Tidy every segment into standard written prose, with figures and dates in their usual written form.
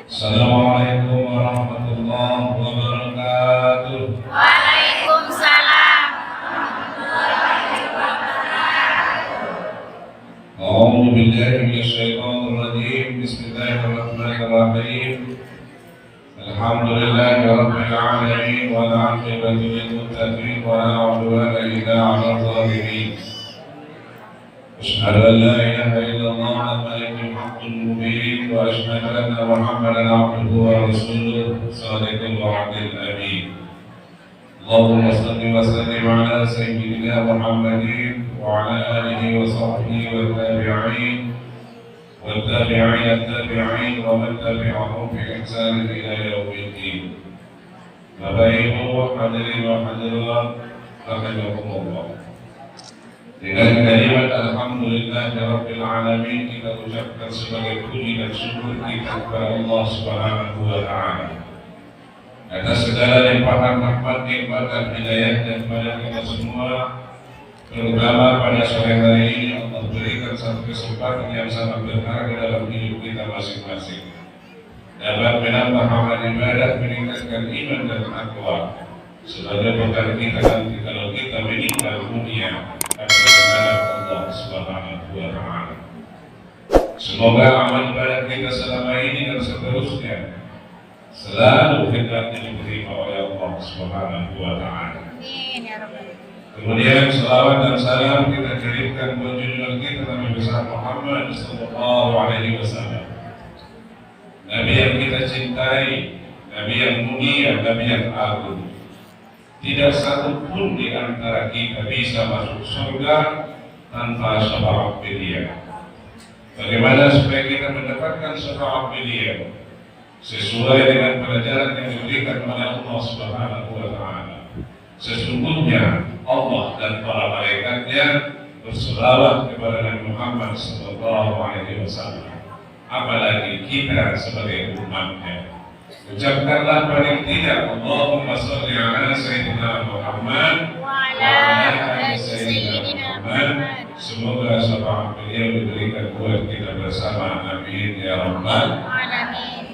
Assalamualaikum warahmatullahi wabarakatuh. Waalaikumsalam. A'udzu billahi minasyaitonir rajim. Bismillahirrahmanirrahim. Alhamdulillahi rabbil alamin wal 'aqibatu lil muttaqin wa la 'udwana illa 'alal zalimin. Asyhadu an la ilaha illallah al-malikul haqqul mubin wa asyhadu anna Muhammadan 'abduhu wa rasuluhu shadiqul wa'dil amin. Allahumma shalli wa sallim ala sayyidina Muhammadin wa ala alihi wa sahbihi wa tabi'in wa tabi'in tabi'in wa man tabi'ahum bi ihsan ila yaumiddin. Bapak Ibu hadirin wa hadirat rahimakumullah. Dengan kalimat Alhamdulillahirabbil alamin kita ucapkan sebagai puji dan syukur kita kepada Allah Subhanahu wa taala atas segala limpahan rahmat, nikmat dan hidayahnya kepada kita semua, terutama pada sore hari ini Allah berikan satu kesempatan yang sangat berharga dalam hidup kita masing-masing, dapat menambah amal ibadah, meningkatkan iman dan takwa sebagai bekal kita nanti kalau kita meninggal dunia Allah Subhanahu wa taala. Semoga amal ibadah kita selama ini dan seterusnya selalu hendaknya diterima oleh Allah Subhanahu wa taala. Amin ya rabbal. Kemudian salawat dan salam kita kirimkan buat junjungan kita Nabi besar Muhammad sallallahu alaihi wasallam. Nabi yang kita cintai, Nabi yang mulia, Nabi yang agung. Tidak satu pun di antara kita bisa masuk surga tanpa syafaat beliau. Bagaimana supaya kita mendapatkan syafaat beliau? Sesuai dengan pelajaran yang diberikan oleh Allah Subhanahu wa taala. Sesungguhnya Allah dan para malaikatnya berselawat kepada Nabi Muhammad sallallahu alaihi wasallam. Apalagi kita sebagai umatnya. Ucapkanlah paling tidak Allahumma sholli ala sayyidina Muhammad Wa ala ali sayyidina Muhammad. Semoga syafaat beliau diberikan buat kita bersama. Amin ya rabbal Alamin.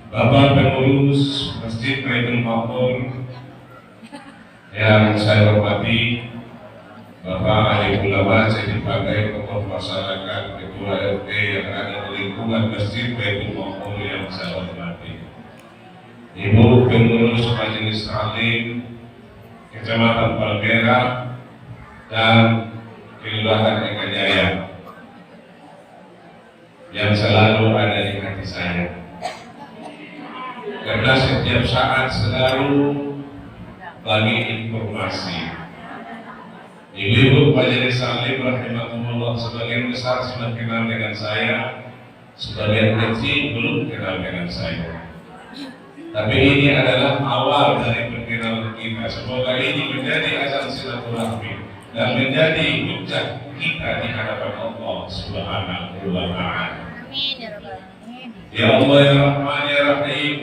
Bapak pengurus Masjid Baitul Maqmur yang saya hormati, Bapak ahli ulama, saya dipakai tokoh masyarakat, ketua RT yang ada di lingkungan Masjid Baitul Maqmur yang saya hormati, Ibu pengurus Majelis Taklim Kecamatan Palmera dan Kelurahan Ekajaya yang selalu ada di hati saya, karena setiap saat selalu bagi informasi. Ibu-ibu Majelis Taklim rahimahumullah sebagian besar sudah kenal dengan saya, sebagian kecil belum kenal dengan saya. Tapi ini adalah awal dari perkenalan kita. Semoga ini menjadi asal silaturahmi dan menjadi hujjah kita di hadapan Allah Subhanahu wa taala. Amin ya rabbal alamin. Ya Allah ya Rahman ya Rahim,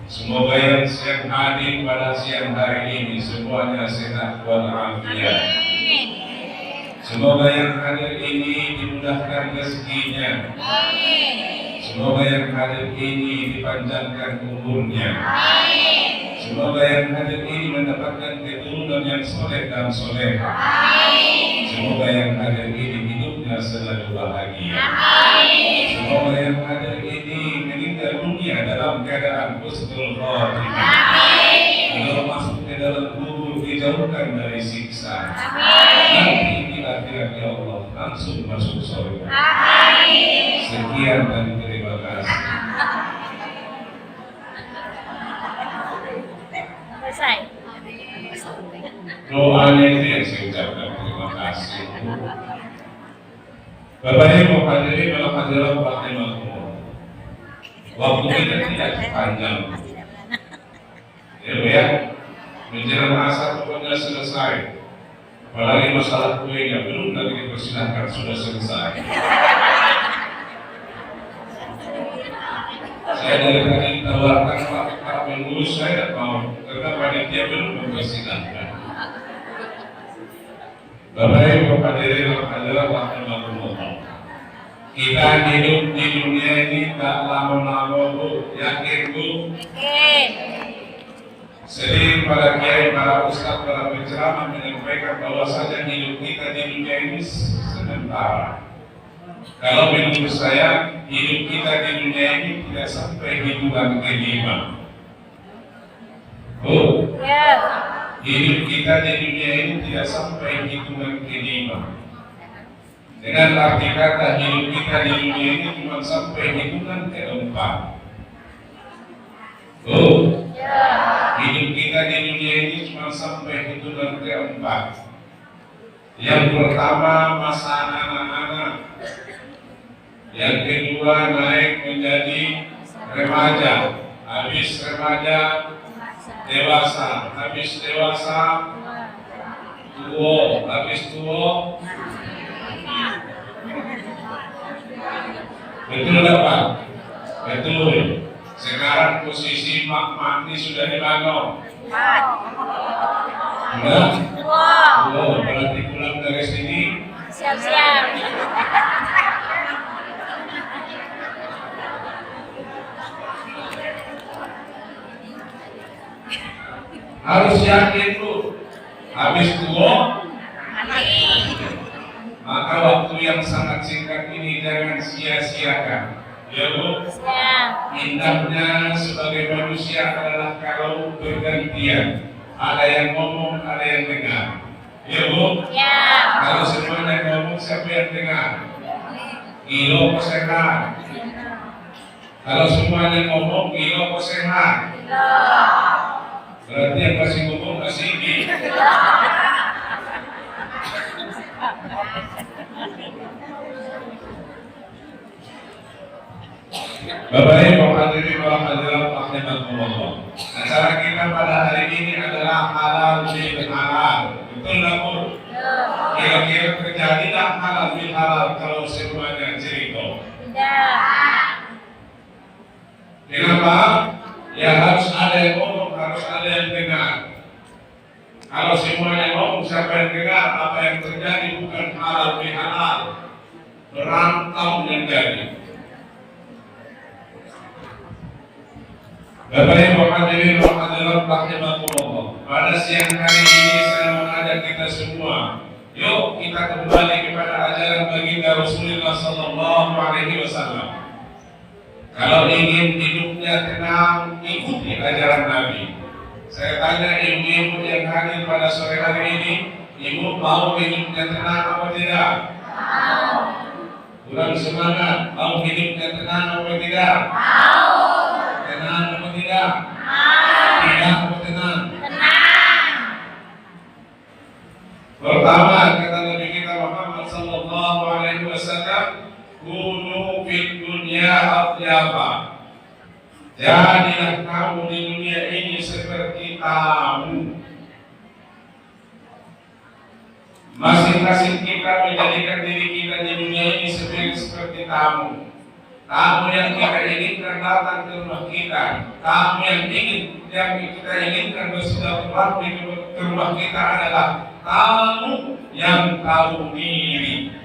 semoga yang siang hadir pada siang hari ini semuanya sehat walafiat. Amin. Semoga yang hadir ini dimudahkan rezekinya. Amin. Semoga yang hadir ini dipanjangkan umurnya. Amin. Semoga yang hadir ini mendapatkan keturunan yang soleh dan soleha. Amin. Semoga yang hadir ini hidupnya selalu bahagia. Amin. Semoga yang hadir ini meninggal dunia dalam keadaan husnul khatimah. Amin. Kalau masuk ke dalam kubur dijauhkan dari siksa. Amin. Nanti di akhirat ya Allah langsung masuk surga. Amin. Sekian dan terima kasih. Selesai. Doanya itu yang saya ucapkan terima kasih. Bapak Ibu hadirin dalam hadirat rahimahumullah. Waktu kita tidak panjang. Ya, menjelang asar pokoknya selesai. Apalagi masalah kuenya belum lagi dipersilahkan sudah selesai. Saya dari tadi tawarkan Pak pengurus saya mau, karena panitia belum mempersilahkan. Bapak Ibu hadirin hadirat rahimahumullah. Kita hidup di dunia ini tak lama-lama Bu, yakin Bu? Yakin. Sering para kiai, para ustaz, para penceramah menyampaikan bahwasanya hidup kita di dunia ini sementara. Kalau menurut saya, hidup kita di dunia ini tidak sampai hitungan kelima. Bu, Ya. hidup kita di dunia ini tidak sampai hitungan kelima. Dengan arti kata hidup kita di dunia ini cuma sampai hitungan keempat. Bu, Ya. hidup kita di dunia ini cuma sampai hitungan keempat. Yang pertama masa anak-anak, yang kedua naik menjadi remaja, habis remaja dewasa, habis dewasa tua, habis tua betul Pak? Betul. Sekarang posisi mak-mak ini sudah di mana? Sudah? Oh, berarti pulang dari sini Siap-siap. harus yakin Bu, habis tua maka waktu yang sangat singkat ini jangan sia-siakan. Ya Bu, Siap. indahnya sebagai manusia adalah kalau bergantian. Ada yang ngomong, ada yang dengar. Ya Bu, Ya. kalau semuanya ngomong, siapa yang dengar? Ilo kosehat. Kalau semuanya ngomong, ilo kosehat. Berarti yang masih ngomong masih ini. Bapak Ibu hadirin wa hadirat rahimakumullah. Acara kita pada hari ini adalah halal bil halal. Betul nggak Bu? Kira-kira terjadilah halal bil halal kalau semuanya cerita. Tidak. Kenapa? Ya harus ada yang ngomong, harus ada yang dengar. Kalau semuanya ngomong, siapa yang dengar? Apa yang terjadi bukan halal bil halal, berantau menjadi. Bapak Ibu hadirin wa hadirat rahimakumullah. Pada siang hari ini saya mengajak kita semua, yuk kita kembali kepada ajaran baginda Rasulullah sallallahu alaihi wasallam. Kalau ingin hidupnya tenang, ikuti ajaran Nabi. Saya tanya ibu-ibu yang hadir pada sore hari ini, ibu mau hidupnya tenang apa tidak? Mau. Kurang semangat, mau hidupnya tenang apa tidak? Mau. Tenang apa tidak? Mau. Tidak apa tenang? Tenang. Pertama kata Nabi kita Muhammad sallallahu alaihi wasallam, kunu fid dunya atyaba. Jadilah kamu di dunia ini seperti tamu. Masing-masing kita menjadikan diri kita di dunia ini seperti tamu. Tamu yang kita inginkan datang ke rumah kita. Tamu yang kita inginkan bersilaturahmi ke rumah kita adalah tamu yang tahu diri.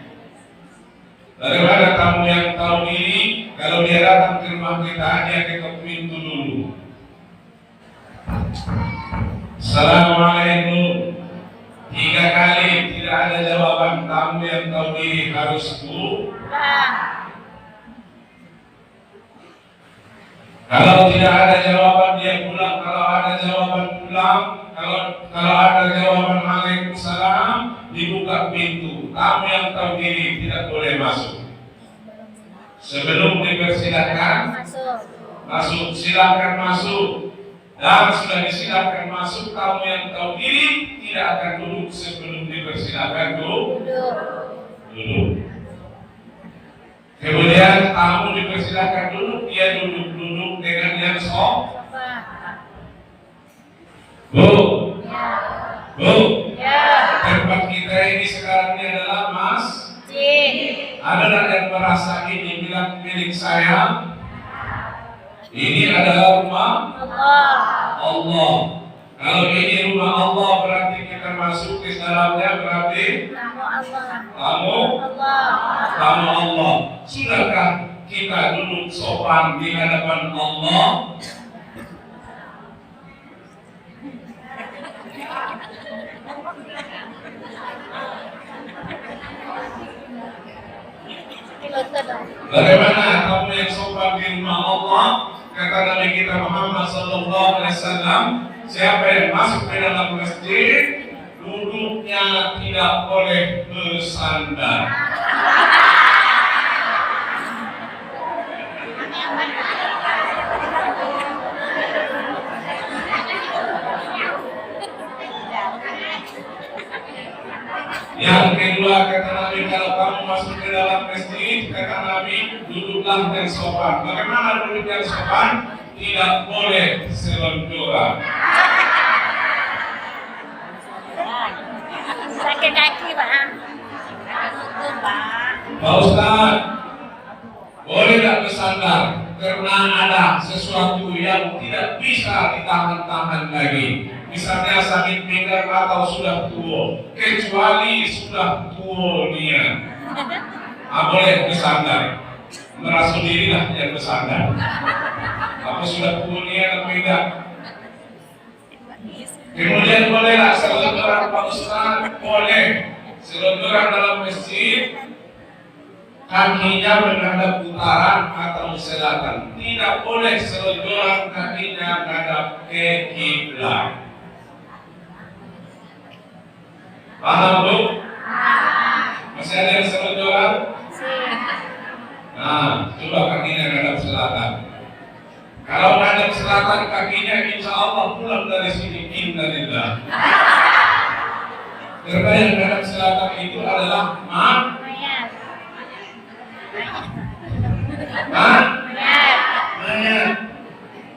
Bagaimana tamu yang tahu diri? Kalau dia datang ke rumah kita, dia ketok pintu dulu. Assalamualaikum. 3 kali tidak ada jawaban. Tamu yang tahu diri harus pulang. Kalau tidak ada jawaban dia pulang. Kalau ada jawaban pulang. Kalau ada jawaban Waalaikumsalam, dibuka pintu. Tamu yang tahu diri tidak boleh masuk. Sebelum dipersilakan masuk, silakan masuk. Dan sudah disilakan masuk, tamu yang tahu diri tidak akan duduk sebelum dipersilakan duduk. Kemudian tamu dipersilakan duduk, dia duduk dengan yang sopan. Bu, tempat kita ini sekarang ini adalah masjid. Ada yang merasa ini bilang milik saya? Ini adalah rumah Allah. Kalau ini rumah Allah berarti kita akan masuk di dalamnya berarti Tamu Allah. tamu Allah. tamu Allah. Sudahkah kita duduk sopan di hadapan Allah? Bagaimana kamu yang sopan di rumah Allah? Kata Nabi kita Muhammad sallallahu alaihi wasallam, siapa yang masuk ke dalam masjid, duduknya tidak boleh bersandar. Yang kedua kata Nabi, kalau kamu masuk ke dalam masjid, kata Nabi, duduklah yang sopan. Bagaimana duduk yang sopan? Tidak boleh selonjoran. Sakit kaki, Pak. Pak Ustaz, boleh tidak bersandar? Karena ada sesuatu yang tidak bisa ditahan-tahan lagi. Misalnya sakit pinggang atau sudah tua, kecuali sudah tua dia. Boleh bersandar. Merasa dirilah yang bersandar. Apa sudah tua dia atau tidak? Kemudian bolehlah selonjoran Pak Ustaz, boleh selonjoran dalam masjid, kakinya menghadap utara atau selatan. Tidak boleh selonjoran kakinya menghadap ke kiblat. Paham Bu? Masih ada yang selonjoran? Nah, coba kakinya menghadap selatan. Kalau menghadap selatan kakinya, insya Allah pulang dari sini innalillah. Karena yang menghadap selatan itu adalah mayat.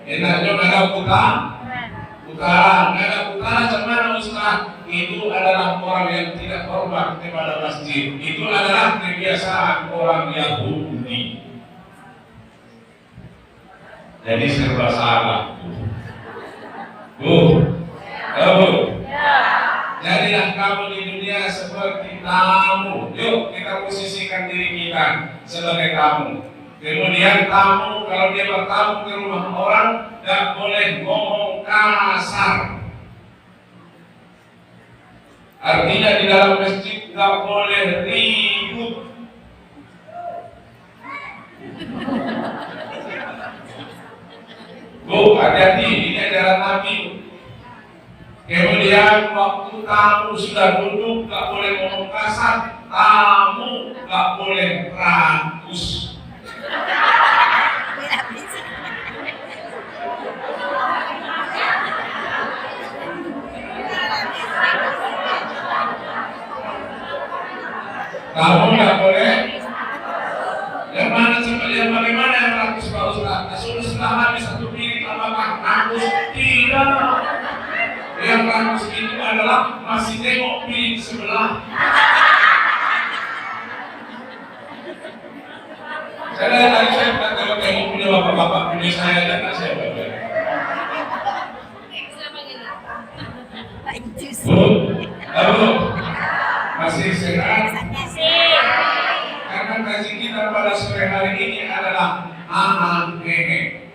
Enaknya menghadap utara. Menghadap utara cuman Ustaz, itu adalah orang yang tidak hormat kepada masjid. Itu adalah kebiasaan orang Yahudi. Jadi serba salah. Bu, jadilah kamu di dunia seperti tamu. Yuk kita posisikan diri kita sebagai tamu. Kemudian tamu kalau dia bertamu ke rumah orang, tidak boleh ngomong kasar. Artinya di dalam masjid tidak boleh ribut. Bu, hati-hati, ini ajaran Nabi. Kemudian waktu tamu sudah duduk, tak boleh ngomong kasar. Tamu tak boleh rakus. Tamu tak boleh. Yang mana coba yang bagaimana yang rakus Pak Ustaz? Sudah habis satu piring apakah rakus? Tidak. Yang rakus itu adalah masih tengok piring sebelah. Saya tadi saya kalau tengok punya bapak-bapak punya saya dan saya bapak. Bu, masih sehat? Karena kaji kita pada sore hari ini adalah hehe.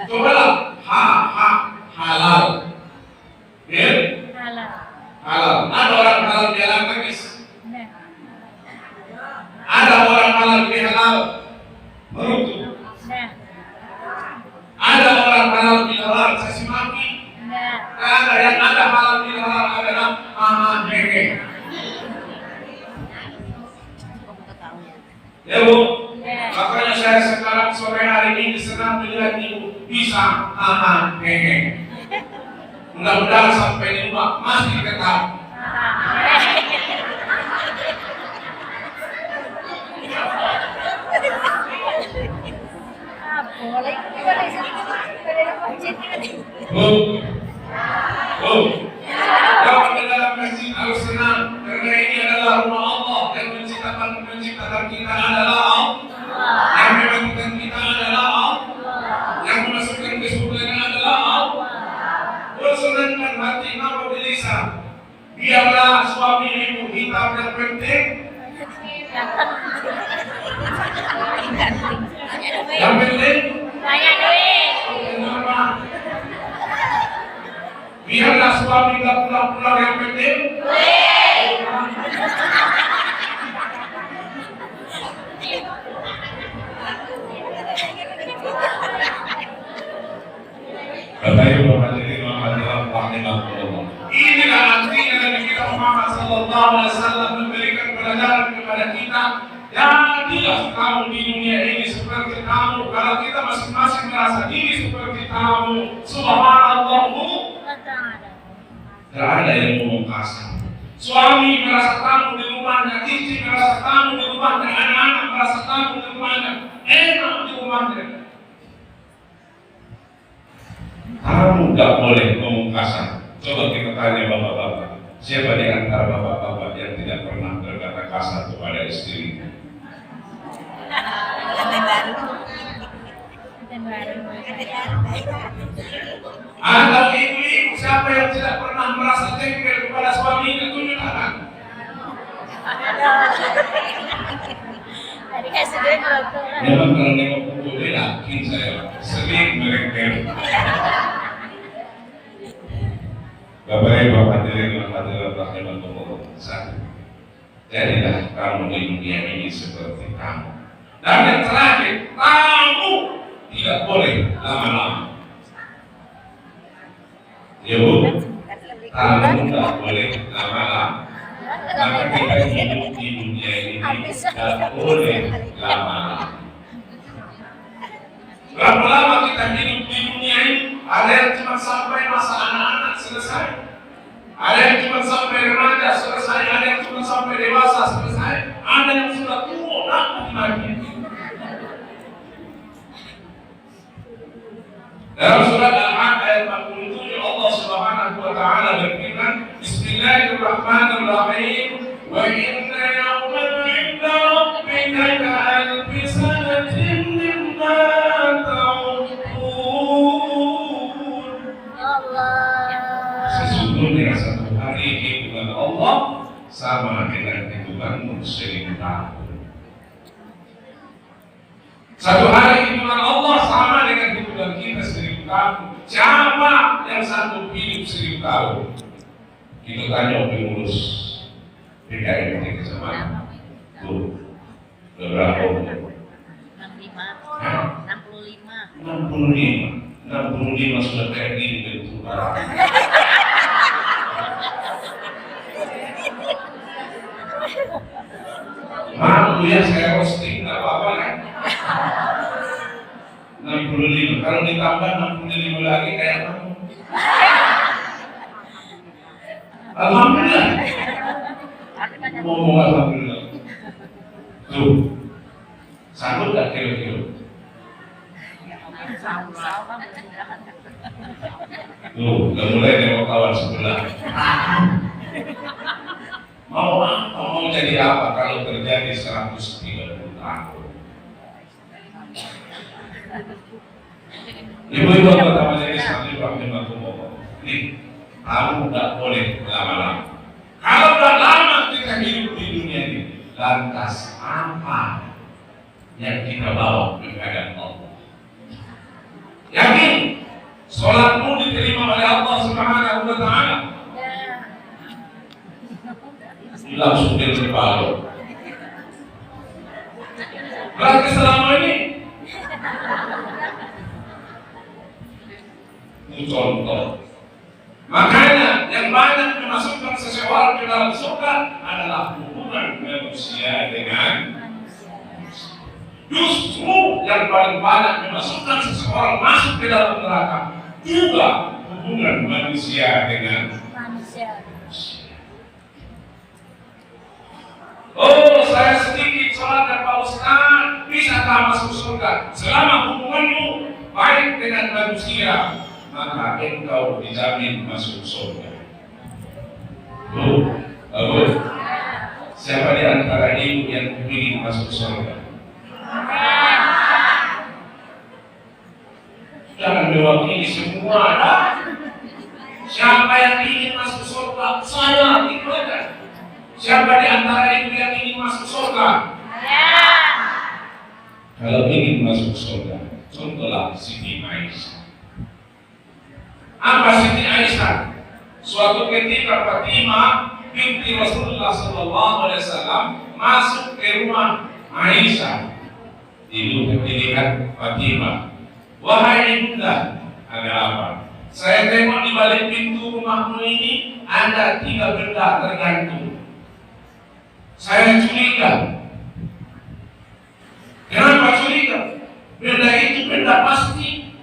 Cobalah halal. Ya? Halal. Ada orang halal jalan nangis. Ada orang halal halal merutu. Ada orang halal halal caci maki. Ada yang ada halal halal adalah hehe. Ya Bu, makanya saya sekarang sore hari ini senang melihat ibu bisa hehe. Mudah-mudahan sampai di rumah masih tetap. Bu, kalau di dalam masjid harus senang karena ini adalah rumah Allah yang menciptakan kita adalah Allah, yang mematikan kita adalah Allah, yang memasukkan ke surga adalah Allah. Bersenangkan hati Yang penting Banyak duit. kenapa? Biarlah suami nggak pulang-pulang, yang penting Bapak Ibu hadirin wa rahimahullah. Inilah artinya Nabi kita Muhammad sallallahu alaihi wasallam memberikan pelajaran kepada kita. Jadilah kamu di dunia ini seperti kamu. Kalau kita masing-masing merasa diri seperti kamu, subhanallah, tidak ada yang memungkaskan. Suami merasa tamu di rumahnya, istri merasa tamu di rumahnya, anak-anak merasa tamu di rumahnya, enak di rumahnya. Kamu tidak boleh memungkaskan. Coba kita tanya bapak-bapak, siapa di antara bapak-bapak yang tidak pernah berkata kasar kepada istrinya? Atau ibu-ibu, siapa yang tidak pernah merasa jengkel kepada suaminya? Tunjuk tangan. Tadi kasih duit berapa? Memang kalau nengok buku dia yakin saya sering merengkel. Bapak Ibu hadirin wa hadirat rahimahullah. Jadilah kamu di dunia ini seperti kamu. Dan yang terakhir, kamu tidak boleh lama-lama. Ya Bu, kamu tidak boleh lama-lama. Maka kita hidup di dunia ini tidak boleh lama-lama. Berapa lama kita hidup di dunia ini? Ada yang cuma sampai masa anak-anak selesai, ada yang cuma sampai remaja selesai, ada yang cuma sampai dewasa selesai, ada yang sudah tua nak mati. Dalam surat Al-Hajj ayat 47 Allah Subhanahu wa taala berfirman, Bismillahirrahmanirrahim, wa inna yawman 'inda rabbika ka'alfi sanatin mimma sesungguhnya satu hari hitungan Allah sama dengan hitunganmu 1000 tahun. Satu hari hitungan Allah sama dengan hitungan kita 1000 tahun. Siapa yang sanggup hidup 1000 tahun? Kita tanya pengurus PKM di kecamatan. Tuh, berapa umur? 65 sudah kayak gini bentuk barang. Malu ya saya roasting, nggak apa-apa kan? 65, kalau ditambah 65 lagi kayak kamu. Alhamdulillah. Ngomong alhamdulillah. Tuh, sanggup nggak kira-kira? Tuh, udah mulai nengok kawan sebelah. Mau apa? Mau jadi apa kalau terjadi 130 tahun? Ibu-ibu pertama jadi santri rahimahullah. Nih, kamu tidak boleh lama-lama. Kalau sudah lama kita hidup di dunia ini, lantas apa yang kita bawa kepada Allah? Yakin sholatmu diterima oleh Allah Subhanahu wa taala. Langsung dia terbaru. Berarti selama ini contoh. Makanya yang banyak memasukkan seseorang ke dalam surga adalah hubungan manusia dengan manusia. Justru yang paling banyak memasukkan seseorang masuk ke dalam neraka juga hubungan manusia dengan manusia. Oh, saya sedikit sholat dan Pak Ustaz, bisakah masuk surga? Selama hubunganmu baik dengan manusia, maka engkau dijamin masuk surga. Bagus. Siapa di antara ibu yang ingin masuk surga? Jangan mewakili semua. Siapa yang ingin masuk surga? Saya, itu aja. Siapa di antara ibu yang ingin masuk surga? kalau ingin masuk surga, contohlah Siti Aisyah. Apa Siti Aisyah? Suatu ketika Fatimah binti Rasulullah SAW masuk ke rumah Aisyah. Dilihat Fatimah, wahai ibunda, ada apa? Saya tengok di balik pintu rumahmu ini ada 3 benda tergantung. Saya curiga. Kenapa curiga? Benda itu benda pasti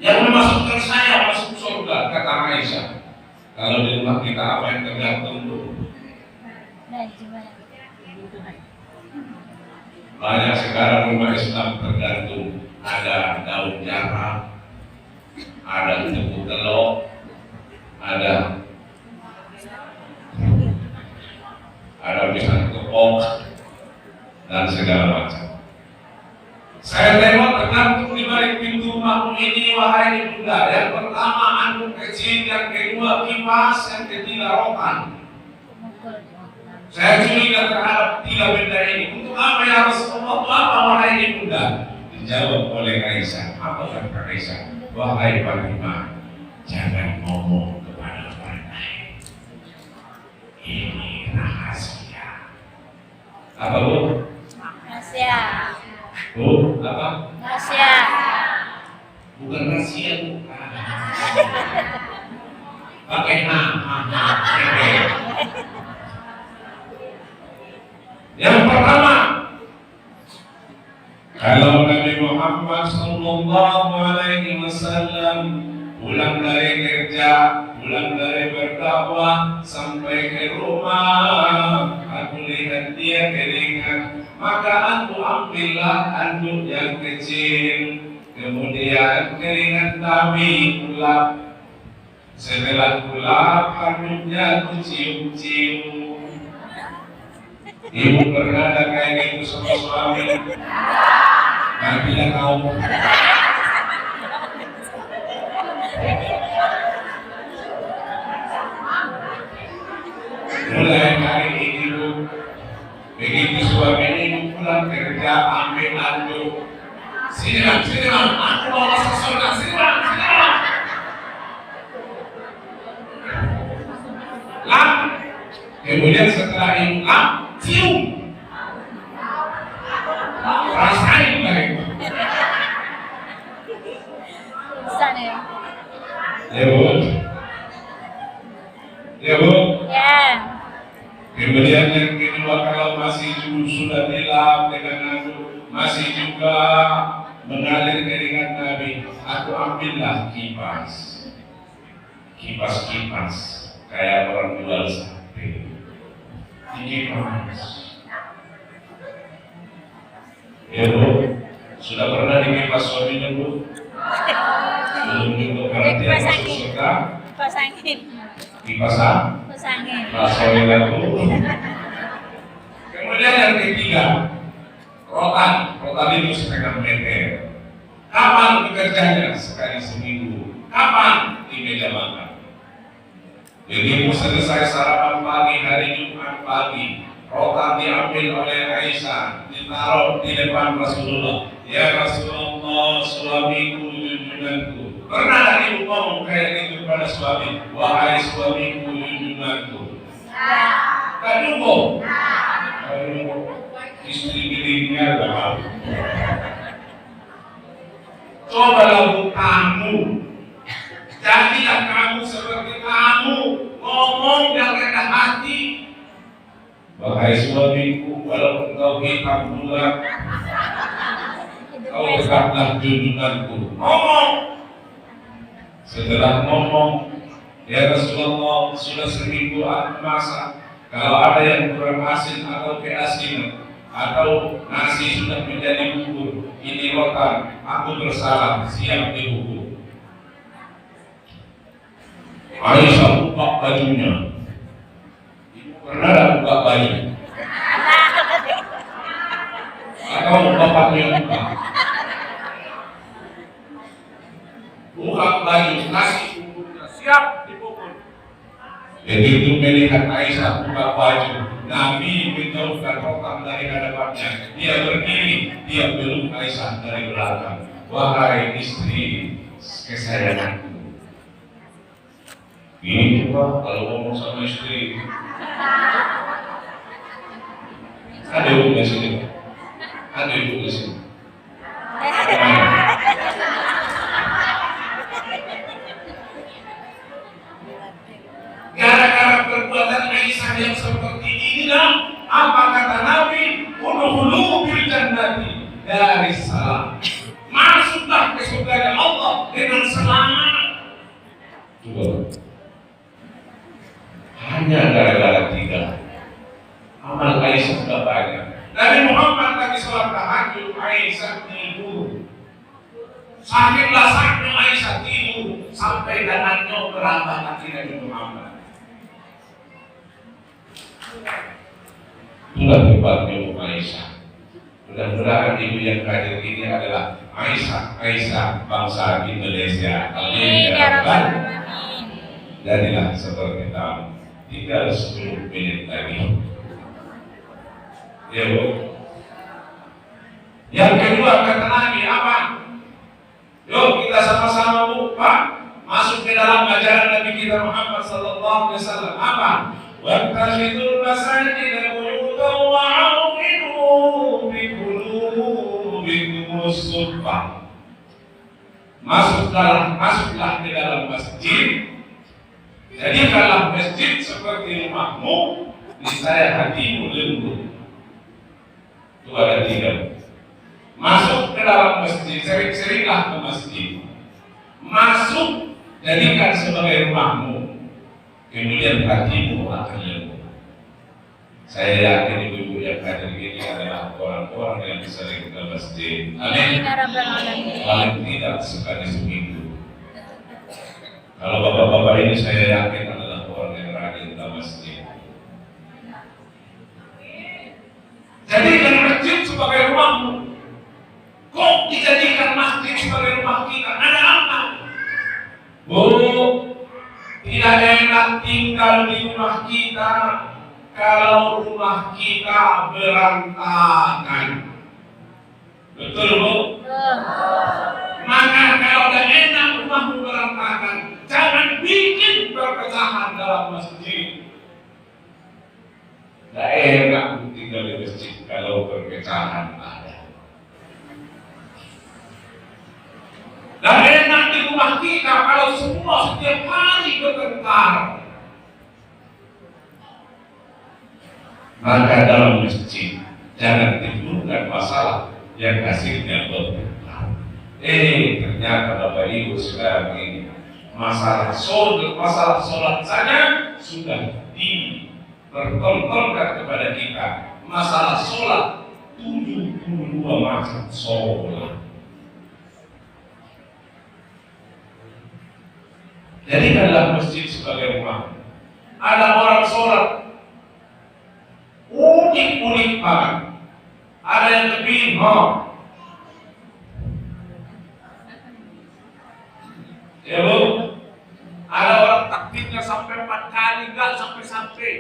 yang memasukkan saya masuk surga, kata Aisyah. Kalau di rumah kita apa yang tergantung tuh? Banyak sekarang rumah Islam tergantung. Ada daun jarak, ada tepung telur, ada pisang kepok, dan segala macam. Saya tengok tergantung di balik pintu rumahmu ini, wahai ibunda. Yang pertama anduk kecil, yang kedua kipas, yang ketiga rotan. Saya curiga terhadap 3 benda ini. Untuk apa ya Rasulullah? Apa wahai ibunda? Dijawab oleh Aisyah. Apa kata Aisyah? Wahai Fatimah, jangan ngomong kepada orang lain. Ini rahasia. Apa bu? Rahasia. Bu, apa? Rahasia. Bukan rahasia bu. Pakai Yang pertama, kalau Nabi Muhammad SAW pulang dari kerja, pulang dari berdakwah sampai ke rumah, aku lihat dia keringat, maka aku ambillah anduk yang kecil, kemudian keringat Nabi kulap. Setelah kulap, anduknya aku cium-cium. Ibu pernah ada kayak gitu sama suami? Nanti dah kau. Mulai hari ini bu, begitu suami ini pulang kerja ambil anduk. Sini bang, aku mau masuk surga. Sini bang. Lap. Kemudian setelah itu lap. Cium, rasain lagi. Sana ya. Ya bu. Ya. Kemudian yang kedua, kalau masih sudah dilap dengan anduk, masih juga mengalir keringat Nabi, aku ambillah kipas, kayak orang jual sate. Kipas. Ya bu, sudah pernah dikipas suaminya bu? Belum juga berarti masuk surga. Kipas angin. Kipas apa? Kipas angin. Suaminya bu. Kemudian yang ketiga, rotan itu 1,5 meter. Kapan bekerjanya? Sekali seminggu. Kapan? Di meja makan. Begitu selesai sarapan pagi hari Jumat pagi, rotan diambil oleh Aisyah, ditaruh di depan Rasulullah. Ya Rasulullah, suamiku junjunganku. Pernah tak ibu ngomong kayak gitu kepada suami? Wahai suamiku junjunganku. Tak cukup. Istri milenial dah. Cobalah kamu. Jadilah kamu seperti kamu, ngomong yang rendah hati. Wahai suamiku, walaupun kau hitam bulat, kau dekatlah junjunganku. Ngomong. Setelah ngomong, ya Rasulullah, sudah 1000 aku masak. Kalau ada yang kurang asin atau keasinan, atau nasi sudah menjadi bubur, ini rotan, aku bersalah, siap dihukum. Aisyah buka bajunya. Pernah tak buka baju? Atau bapaknya buka? Buka baju, nasi buburnya siap dipukul. Begitu melihat Aisyah buka baju, Nabi menjauhkan rotan dari hadapannya. Dia berdiri di dia peluk Aisyah dari belakang. Wahai istri kesayanganku. Ini coba kalau ngomong sama istri. Ada ibu di sini. Ada ibu di sini. Gara-gara perbuatan Aisyah yang seperti inilah, apa kata Nabi? Udkhulu bil jannati dari salam. Masuklah ke surga Allah dengan selamat. Coba. Hanya gara-gara 3. Amal Aisyah sudah banyak. Nabi Muhammad tadi sholat tahajud, Aisyah tidur. Sakitlah sakitnya Aisyah tidur sampai danannya berambah kaki Nabi Muhammad. Itulah hebatnya Aisyah. Mudah-mudahan ibu yang hadir ini adalah Aisyah bangsa Indonesia. Amin ya Rabbal alamin. Jadilah seperti kamu. Tinggal 10 menit lagi. Ya Bu. Yang kedua kata Nabi apa? Yuk kita sama-sama Pak masuk ke dalam ajaran Nabi kita Muhammad sallallahu alaihi wasallam. Apa? Wattakhidul masajida buyutan wa'aqidu bi qulubikum as-sunnah. Masuklah ke dalam masjid. Jadikanlah masjid seperti rumahmu, niscaya hatimu lembut. Itu ada 3. Masuk ke dalam masjid, sering-seringlah ke masjid. Masuk, jadikan sebagai rumahmu. Kemudian hatimu akan lembut. Saya yakin ibu-ibu yang hadir ini adalah orang-orang yang sering ke masjid. Amin. Paling tidak sekali seminggu. Kalau bapak-bapak ini saya yakin adalah orang yang rajin ke masjid. Jadikan masjid sebagai rumahmu. Kok dijadikan masjid sebagai rumah kita? Ada apa? Bu, tidak enak tinggal di rumah kita kalau rumah kita berantakan. Betul Bu? Maka kalau tidak enak rumahmu berantakan, jangan bikin perpecahan dalam masjid. Tidak enak tinggal di masjid kalau perpecahan ada. Dan enak di rumah kita kalau semua setiap hari bertengkar. Maka dalam masjid jangan timbulkan masalah yang hasilnya bertengkar. Ternyata Bapak Ibu sekarang ini masalah sholat saja sudah dipertontonkan kepada kita. Masalah sholat 72 macam sholat. Jadikanlah masjid sebagai rumah. Ada orang sholat unik-unik banget. Ada yang kepingin ya Bu, ada orang takbirnya sampai 4 kali, enggak sampai-sampai.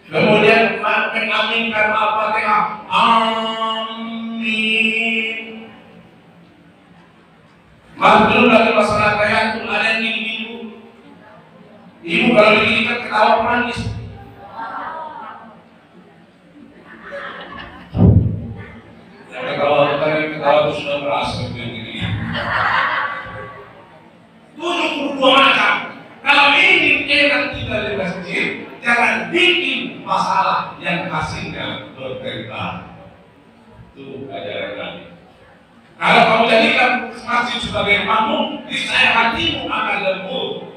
Kemudian mengaminkan Al-Fatihah. Amin. Belum lagi masalah tayatul, ada yang gini-gini. Ibu kalau begini kan ketawa menangis. Ketawa itu sudah merasa begini. 72 macam. Kalau ini enak tinggal di masjid, jangan bikin masalah yang hasilnya bertengkar. Itu ajaran Nabi. Kalau kamu jadikan masjid sebagai rumahmu, niscaya hatimu akan lembut.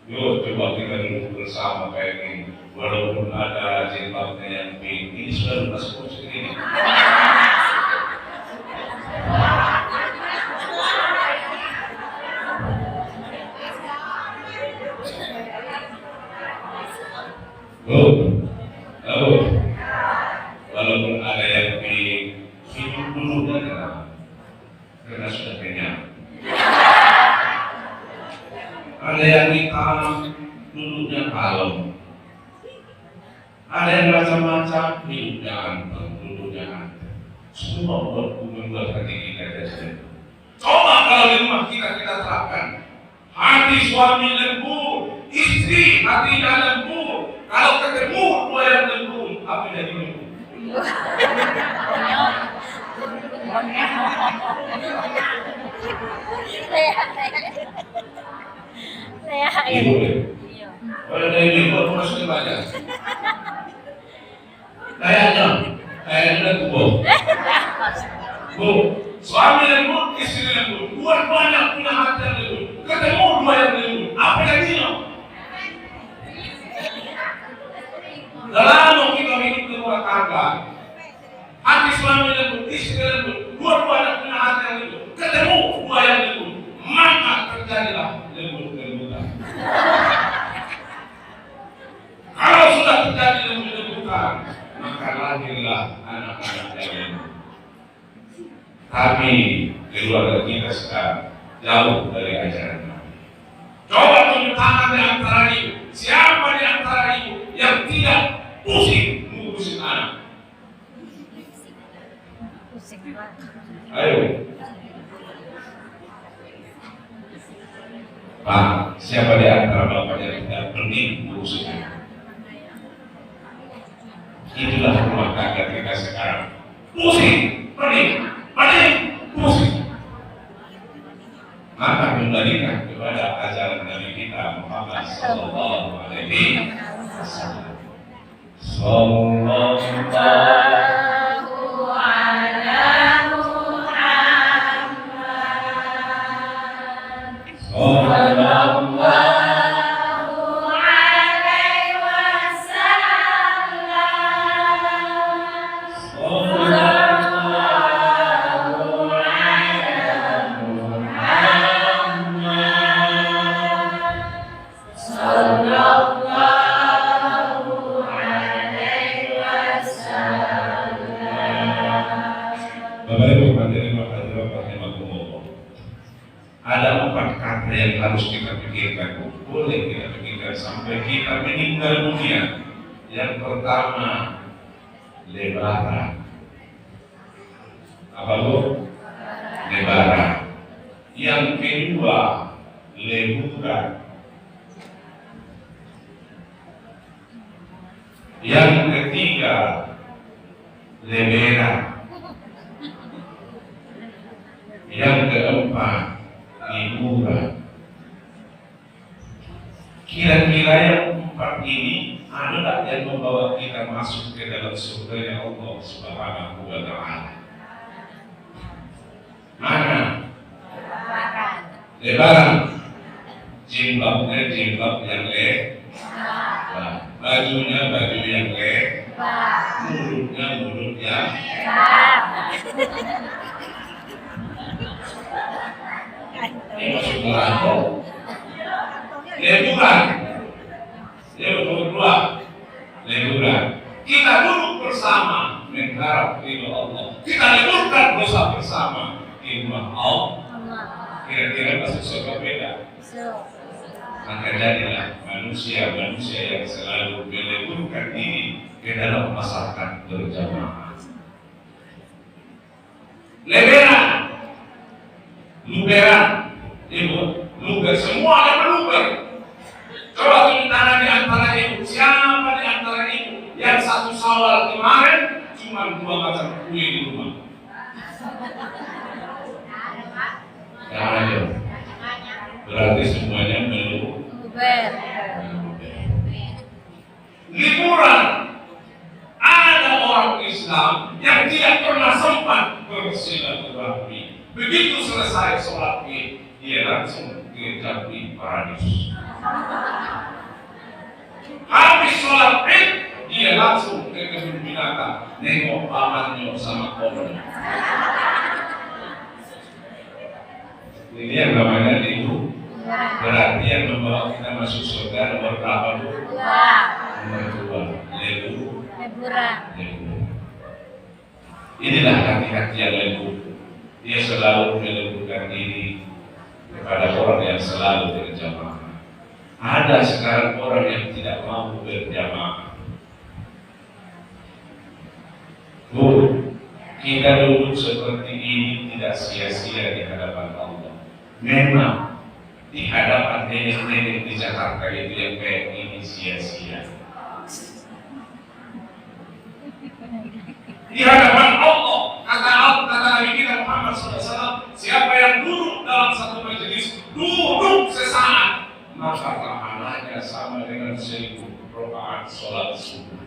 Yuk coba kita duduk bersama kayak ini. Walaupun ada jilbabnya yang pink, ini sudah lunas kursi ini. Walaupun ada yang hidup dulu karena sudah kenyang. ada yang hitam, duduknya kalem, ada yang macam-macam, hidupnya anteng, duduknya anteng. Semua membuat hati kita jadi. Coba kalau di rumah kita terapkan, hati suami lembut, istri hatinya lembut. Kalau ketemu dua yang lembut, apa jadi lembut? Ibu ya. Kalau dari ibu masih banyak. Kayaknya Bu. Bu, suami lembut, istri lembut. Dua-duanya punya hati yang lembut. Ketemu dua yang lembut. Apa jadinya? Dalam kita hidup di rumah tangga, hati suami lembut, istri lembut. Dua-duanya punya hati yang lembut. Ketemu dua yang lembut. Maka terjadilah lembut-lembutan. Kalau sudah terjadi lembut-lembutan, maka lahirlah anak-anak yang lembut. Tapi keluarga kita sekarang jauh dari ajaran Nabi. Coba tunjuk tangan di antara ibu. Siapa di antara ibu yang tidak pusing ngurusin anak? Ayo. Pak, siapa di antara bapak yang tidak pening ngurusin anak? Itulah rumah tangga kita sekarang. Pusing, pening, pusing. Maka kembalikan kepada ajaran Nabi kita Muhammad Sallallahu Alaihi Wasallam. Sallallahu ala Muhammad. Sallallahu alaihi wasallam. Ada 4 kata yang harus kita pikirkan, boleh kita pikirkan sampai kita meninggal dunia. Yang pertama, lebaran. Apa Bu? Lebaran. Yang kedua, leburan. Yang ketiga, leberan. Yang keempat, liburan. Kira-kira yang 4 ini adalah yang membawa kita masuk ke dalam surga Allah Subhanahu wa Ta'ala. Mana? Lebaran. Jilbabnya jilbab yang lebar, bajunya baju yang lebar, mulutnya mulut yang leburan. Yang kedua, leburan. Kita duduk bersama mengharap ridho Allah. Kita leburkan dosa bersama di rumah Allah. Kira-kira masuk surga beda. Maka jadilah manusia yang selalu meleburkan diri ke dalam masyarakat berjamaah. Lebaran, luberan, ibu, luber, semua ada berluber. Coba tunjuk tangan di antara ibu. Siapa di antara ibu yang 1 Syawal kemarin cuma 2 macam kue di rumah? Yang ada. Berarti semuanya meluber. Liburan. Ada orang Islam yang tidak pernah sempat bersilaturahmi. Begitu selesai sholat Id, dia langsung ke Jambi Paradis. Habis sholat Id, dia langsung ke kebun binatang, nengok pamannya sama komannya. Ini yang namanya libu. Berarti yang membawa kita masuk surga nomor berapa Bu? Nomor 2. Leburan. Inilah hati-hati yang lembut. Dia selalu melembutkan diri kepada orang yang selalu berjamaah. Ada sekarang orang yang tidak mau berjamaah. Kita duduk seperti ini tidak sia-sia di hadapan Allah. Memang di hadapan nenek-nenek di Jakarta itu yang kayak ini sia-sia. Di hadapan Allah, kata Nabi kita Muhammad SAW, siapa yang duduk dalam satu majelis, duduk sesaat, maka pahalanya sama dengan 1000 rakaat sholat subuh.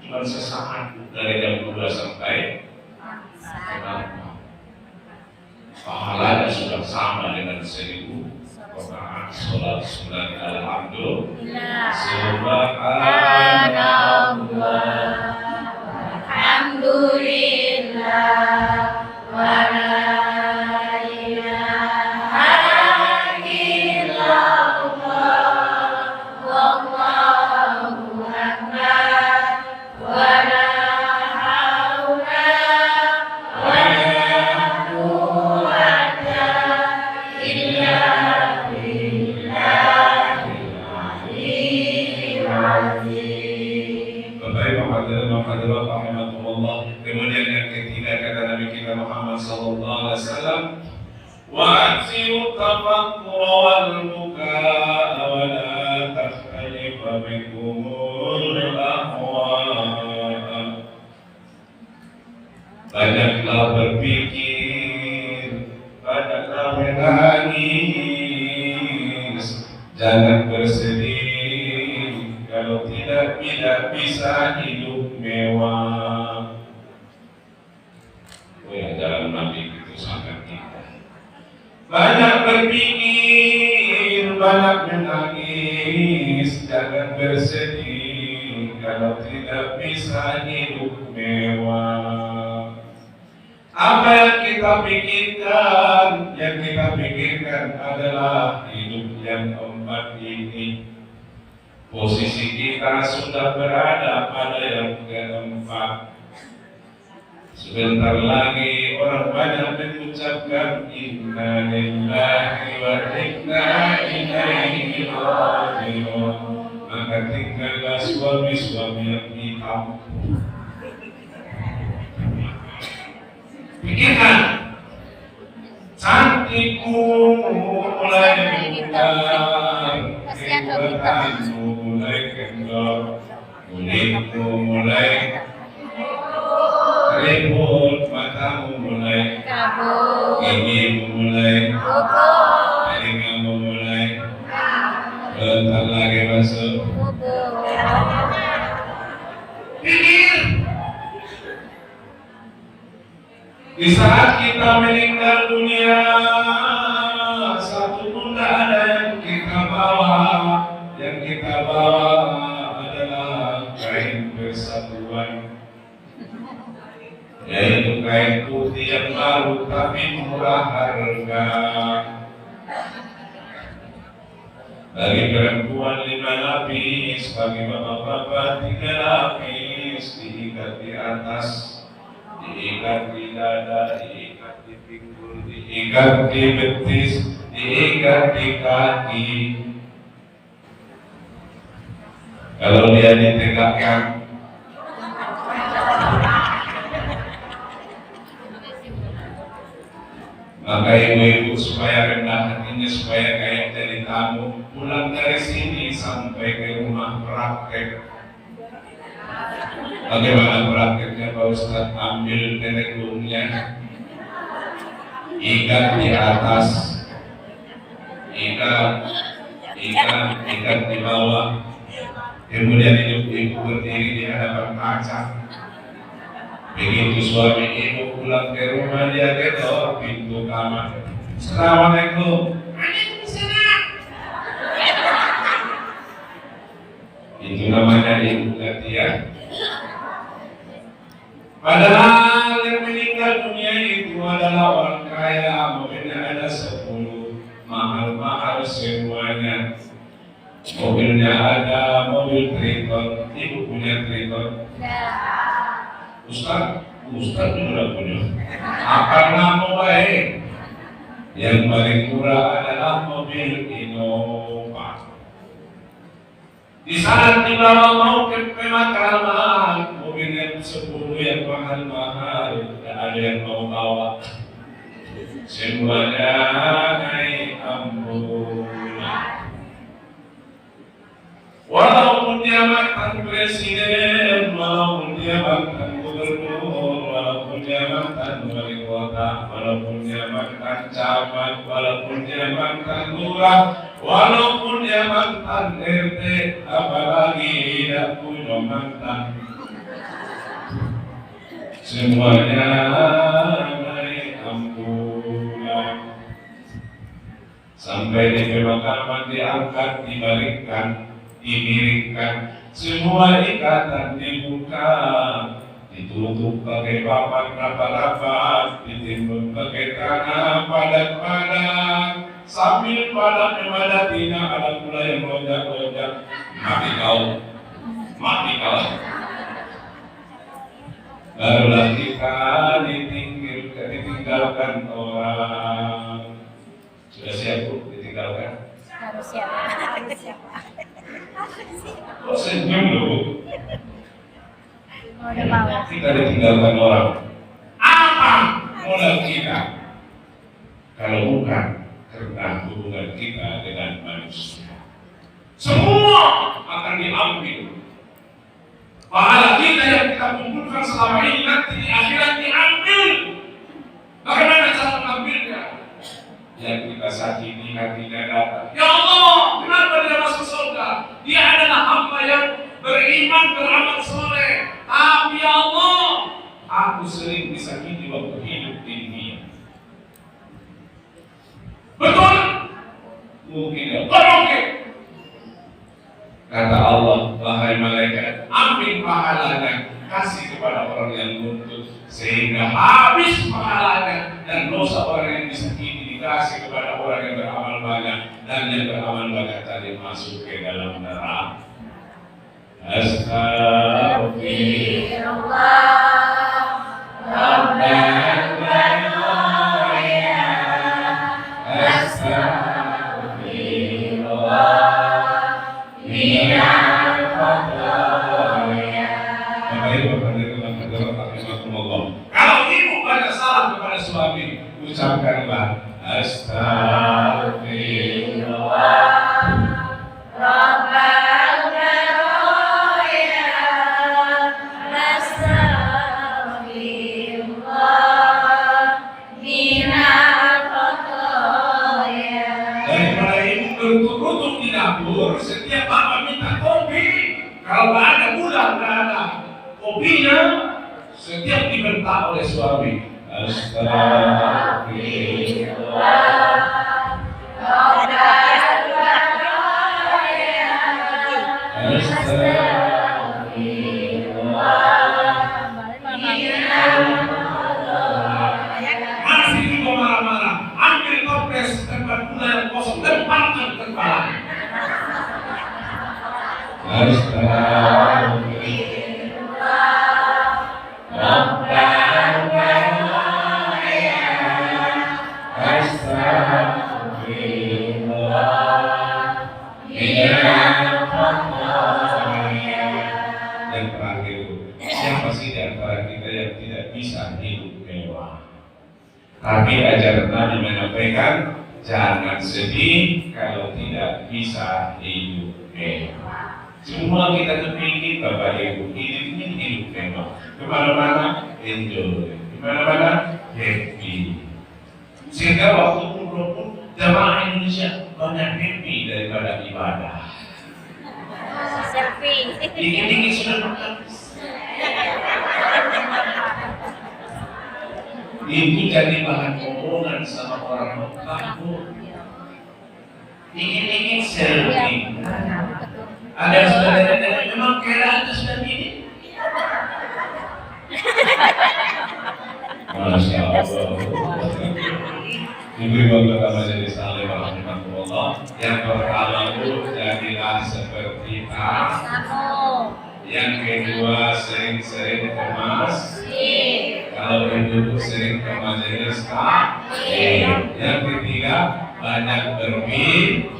Cuma sesaat dari jam 2 sampai 6. Pahalanya sudah sama dengan 1000 rakaat sholat sunat. Alhamdulillah. Subhanallah. Alhamdulillah. Wa la ilaha illallah. Wallahu akbar. Wa la haula wa la quwwata illa billahil aliyyil azim. Bapak Ibu hadirin rahimahumullah. Kemudian yang ketiga kata Nabi kita Muhammad sallallahu alaihi wasallam, wa aksiru tafakkura wal bukaa wa la takhtalifa bikumul ahwa. Banyaklah berpikir, banyaklah menangis, jangan bersedih kalau tidak bisa hidup mewah. Jalan Nabi itu sangat kita. Banyak berpikir, banyak menangis, jangan bersedih kalau tidak bisa hidup mewah. Apa yang kita pikirkan? Yang kita pikirkan adalah hidup yang keempat ini. Posisi kita sudah berada pada yang keempat. Sebentar lagi orang banyak mengucapkan inna lillahi wa inna ilaihi raji'un. Maka tinggallah suami-suami yang hitam. Pikirkan, cantikmu mulai memudar, kehebatanmu mulai kendor, kulitmu mulai ribut, matamu mulai kabur, gigimu mulai bubur, telingamu mulai bentar lagi masuk bubur. Pikir, di saat kita meninggal dunia, satu pun tak ada yang kita bawa. Yang kita bawa adalah kain persatuan, yaitu kain putih yang baru tapi murah harga. Bagi perempuan 5 lapis, bagi bapak-bapak 3 lapis, diikat di atas, diikat di dada, diikat di pinggul, diikat di betis, diikat di kaki. Kalau dia ditegakkan, maka ibu-ibu supaya rendah hatinya, supaya kayak jadi tamu, pulang dari sini sampai ke rumah praktek. Bagaimana prakteknya Pak Ustadz? Ambil teleponnya, ikat di atas, ikat di bawah, kemudian ibu berdiri di hadapan kaca. Begitu suami ibu pulang ke rumah, dia ketok pintu kamar. Assalamualaikum. Waalaikumsalam. Itu namanya ibu latihan. Padahal yang meninggal dunia itu adalah orang kaya, mobilnya ada 10, mahal-mahal semuanya. Mobilnya ada, mobil Triton. Ibu punya Triton? Ustaz juga punya. Apa nama baik? Yang paling murah adalah mobil Innova. Di saat dibawa mau ke pemakaman, mobil yang 10 yang mahal-mahal, tidak ada yang mau bawa. Semuanya naik ambulan. Walaupun dia mantan presiden, walaupun dia mantan gubernur, walaupun dia mantan wali kota, walaupun dia mantan camat, walaupun dia mantan lurah, walaupun dia mantan RT, apalagi tidak punya mantan. Semuanya naik ambulan. Sampai di pemakaman diangkat, dibalikkan, dimiringkan, semua ikatan dibuka, ditutup pakai papan rapat-rapat, ditimbun pakai tanah padat-padat, sambil pada memadatinya ada pula yang lonjak-lonjak, mati kau, mati kau. Barulah kita ditinggalkan orang. Sudah siap Bu ditinggalkan? Harus siap. Kok senyum loh? Udah mau. Kita ditinggalkan orang. Apa modal kita? Kalau bukan karena hubungan kita dengan manusia, semua akan diambil. Pahala kita yang kita kumpulkan selama ini nanti di akhirat diambil. Bagaimana cara mengambilnya? Yang kita sakiti hatinya datang, ya Allah, kenapa dia masuk surga? Dia adalah hamba yang beriman, beramal soleh. Tapi ya Allah, aku sering disakiti waktu hidup di dunia. Betul? Mungkin ya, mungkin. Kata Allah, wahai malaikat, ambil pahalanya, kasih kepada orang yang butuh, sehingga habis pahalanya, dan dosa orang yang disakiti dikasih kepada orang yang beramal banyak, dan yang beramal banyak tadi masuk ke dalam neraka. Astagfirullah, Rabbana ya, astagfirullah. Kalau ibu ada salah kepada suami, ucapkanlah astagfirullah, Rabbana ya, astagfirullah minal khotoya. Daripada ibu bertutup di dapur, setiap bapak minta kopi. Kalau nggak ada gula, nggak ada kopinya, setiap dibentak oleh suami. Astagfirullah, masih juga marah-marah. Ambil toples tempat gula yang kosong, lemparkan ke kepala. Astagfirullah, Rabbana ya, astagfirullah minal khotoya. Dan terakhir, siapa sih di antara kita yang tidak bisa hidup mewah? Tapi ajaran Nabi menyampaikan, jangan sedih kalau tidak bisa hidup mewah. Semua kita kepingin Bapak Ibu hidup mewah. Kemana-mana enjoy, kemana-mana happy. Sehingga waktu umroh pun jamaah Indonesia banyak happy daripada ibadah. Selfie. Dikit-dikit sudah makan. Itu jadi bahan omongan sama orang Mekah. Dikit-dikit selfie. Ada yang sudah nenek-nenek memang kira itu sudah gini. Masya Allah. Ibu bapak majelis alim rahimahullah. Yang pertama itu jadilah seperti kamu. Yang kedua sering-sering ke masjid. Kalau ibu sering ke majelis taklim. Yang ketiga, banyak berpikir.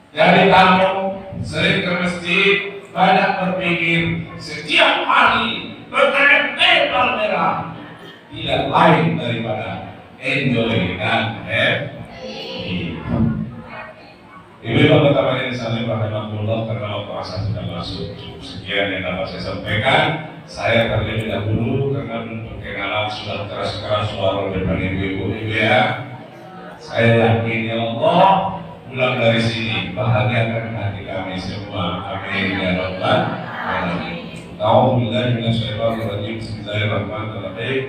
Jadi kamu sering ke masjid, banyak berpikir setiap hari bertempel merah. Tidak lain daripada enjoy dan happy. Ibu-ibu pertama ini saling rahimahullah, karena waktu asar sudah masuk. Cukup sekian yang dapat saya sampaikan. Saya terlebih dahulu karena belum perkenalan sudah keras-keras suara depan ibu-ibu ya. Saya yakin ya Allah, pulang dari sini bahagiakan hati kami semua. Amin ya rabbal alamin. A'udzubillahi minasyaitonir rajim. Bismillahirrahmanirrahim.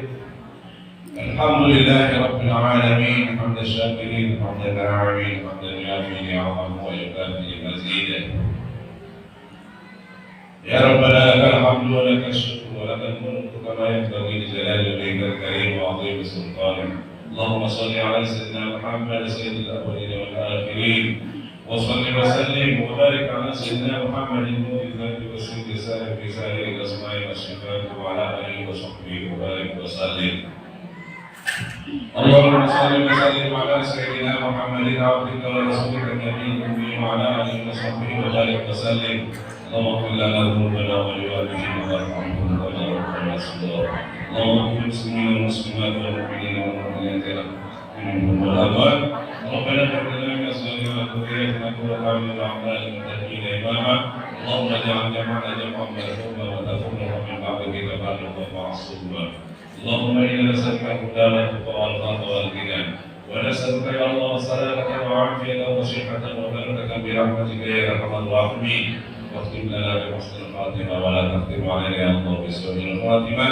Alhamdulillahi rabbil alamin. Hamdan syakirin, hamdan na'imin, hamdan yamin ya'lam wa yukafi mazidah. Ya Rabbana lakal hamdu wa lakal syukru wa lakal mulku kama yanbaghi li jalali wajhikal karim wa 'azimi sultanik. Allahumma shalli ala sayyidina Muhammad sayyidil awwalin wal akhirin wa shalli wa sallim wa barik ala sayyidina Muhammadin mu'izati wa sayyidi sa'ir fi sa'ir al-asma'i wa sifat wa ala alihi wa sahbihi wa barik wa sallim. Allahumma shalli wa sallim ala sayyidina Muhammadin abdika wa rasulika nabiyil ummi wa ala alihi wa sahbihi wa barik wa sallim. اللهم اغفر لنا ذنوبنا ولوالدينا وارحمهم كما ربنا صغارا. اللهم اغفر للمسلمين والمسلمات والمؤمنين والمؤمنات منهم والاموات. ربنا هب لنا من ازواجنا وذرياتنا قرة اعين واجعلنا للمتقين اماما. اللهم اجعل جمعنا جمعا مرحوما وتفرقا من بعده تفرقا معصوما. اللهم انا نسالك الهدى والتقى والغنى والغنى ونسالك يا الله السلامة والعافية وصحة وبركة برحمتك يا ارحم الراحمين. واختم لنا بحسن الخاتمة ولا تختم علينا يا الله بسوء الخاتمة.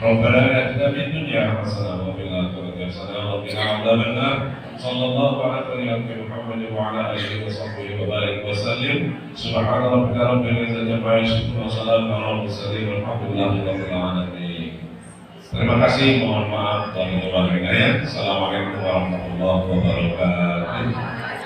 ربنا آتنا في الدنيا حسنة وفي الآخرة حسنة وقنا عذاب النار. صلى الله على نبينا محمد وعلى آله وصحبه وبارك وسلم. سبحان ربك رب العزة عما يصفون وسلام على المرسلين والحمد لله رب العالمين. Terima kasih, mohon maaf dan mohon hidayah. Assalamualaikum warahmatullahi wabarakatuh.